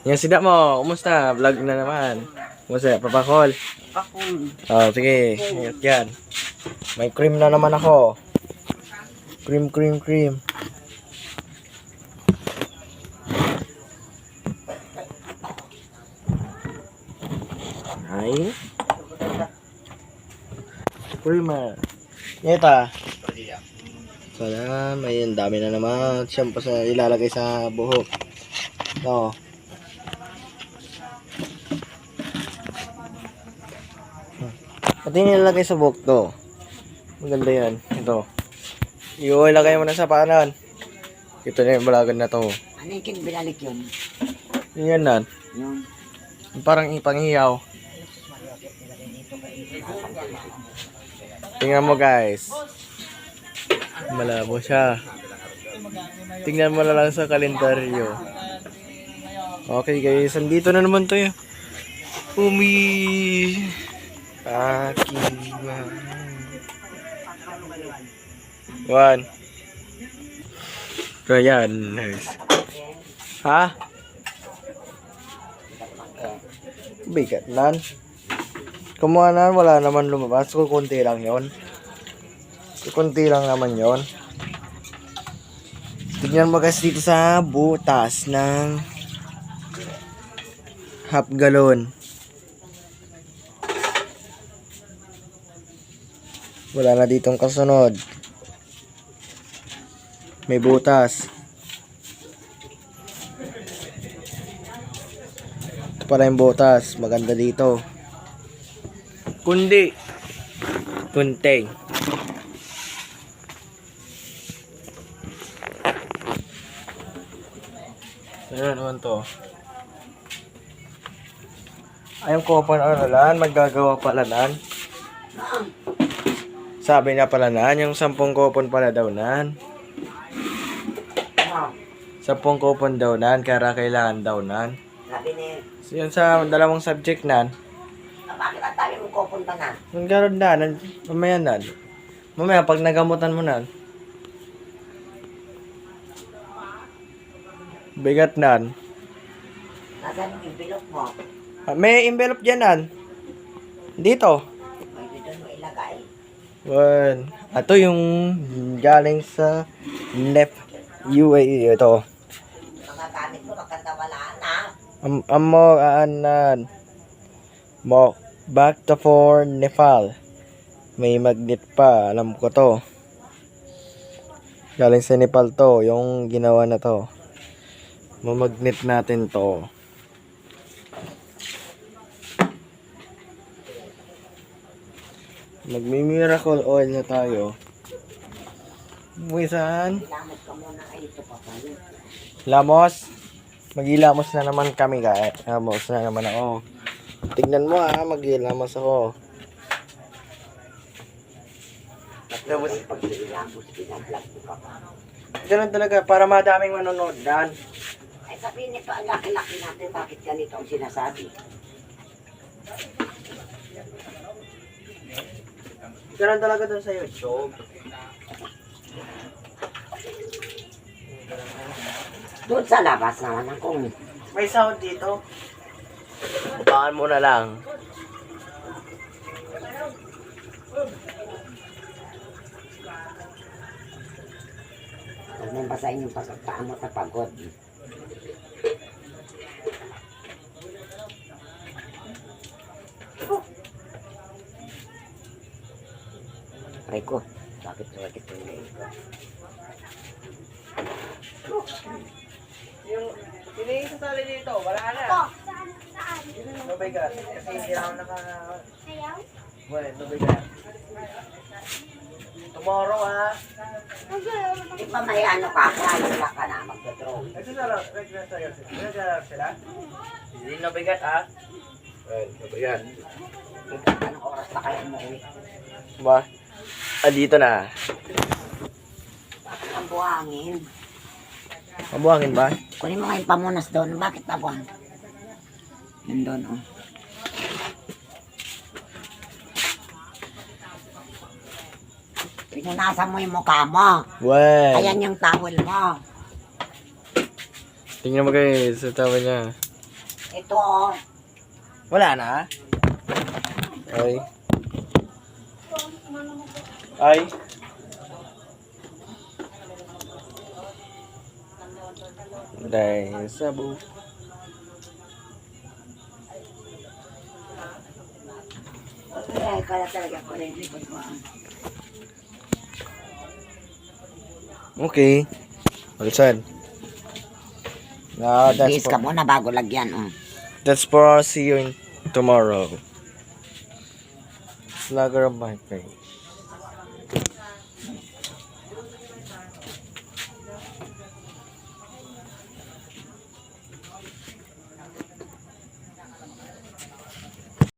Yung sida mo, kumusta? Vlog na naman. Kumusta? Papakol? Pakul. Oh, sige. Yan. May cream na naman ako. Cream, cream, cream. Ay. Cream ah. Ito. Sana, may dami na naman. Shampoo sa ilalagay sa buhok. Ito. Pati nilalagay sa buhok to. Maganda yan. Ito. Ilagay mo na sa paanan. Ito na yung balagan na to. Ano yung binalik yun? Yun yan nan. Yung Parang ipanghiyaw. Tingnan mo guys. Malabo siya. Tingnan mo na lang sa kalendaryo. Okay guys, andito na naman to. Akiman. One. So yan. Nice. Ha? Bigat nan. Kumuha na, wala naman lumabas. Kukunti lang yon. Kukunti lang naman yon. Tignan mo guys dito sa butas ng half galon. Wala na ditong kasunod. May butas. Ito pala yung butas. Maganda dito. Kundi. Kunting. Ano naman to? Ayong kopon aralan, maggagawa pala nan. Sabi niya pala nan, yung 10 kopon pala daw nan. 10 kopon daw nan, kaya kailangan daw nan. sabi ni, So yun sa dalawang subject nan. bakit ang tabi mong kupunta na? Yung garon nan, mamaya nan. Mamaya pag nagamutan mo nan. Bigat nan. Nasaan yung envelope mo? May envelope dyan nan. Dito. Pwede doon mo ilagay. One. Ito yung galing sa left UAE. Ito. Mga gamit mo, maganda wala na. Amo aanan. Mo back to for Nepal. May magnet pa. Alam ko to. Galing sa Nepal to. Yung ginawa na to. Mamagnet natin to. Magmi-miracle oil na tayo. Buwisan. Ilamot ka muna ay ito pa pala. Lamos. Magilamos na naman kami guys. Lamos na naman ako. Tignan mo magilamos ako. Tapos, Pag ilamos, pinablog mo ka pa. ganun talaga para madaming manonood dan. Ay sabihin nito, ang laki-laki natin, bakit ganito ang sinasabi? Ganun talaga dun sa YouTube. Doon sa labas naman akong May sound dito. Baan mo na lang. huwag mong basahin yung pagkakaamot na pagod. Ay ko, bakit sakit yung leg ko? Yung iniisasali dito, wala na. Mabigat. Kasi hindi ako naka... Wala, mabigat. Tomorrow Di ba may ano ka, wala ka na magdodrawing. Naglalaro sila? Hindi nabigat Well, mabigat. Anong oras na kayo umuwi? Ba? Dito na. Bakit ang buhangin? Mabuhangin ba? Kunin mo kayong pamunas doon. Bakit nabuhangin? Yun doon, oh. Pinunasan mo yung mukha mo. Well. Ayan yung towel mo. Tingnan mo guys, sa tama niya. Ito, oh. Wala na? Ay. Ay. Dahil sabu. Ay, kaya talaga ko rin likod mo. Okay. Alisan. Now, Bihis ka muna bago lagyan, oh. that's for see you in tomorrow. Slugger of my page.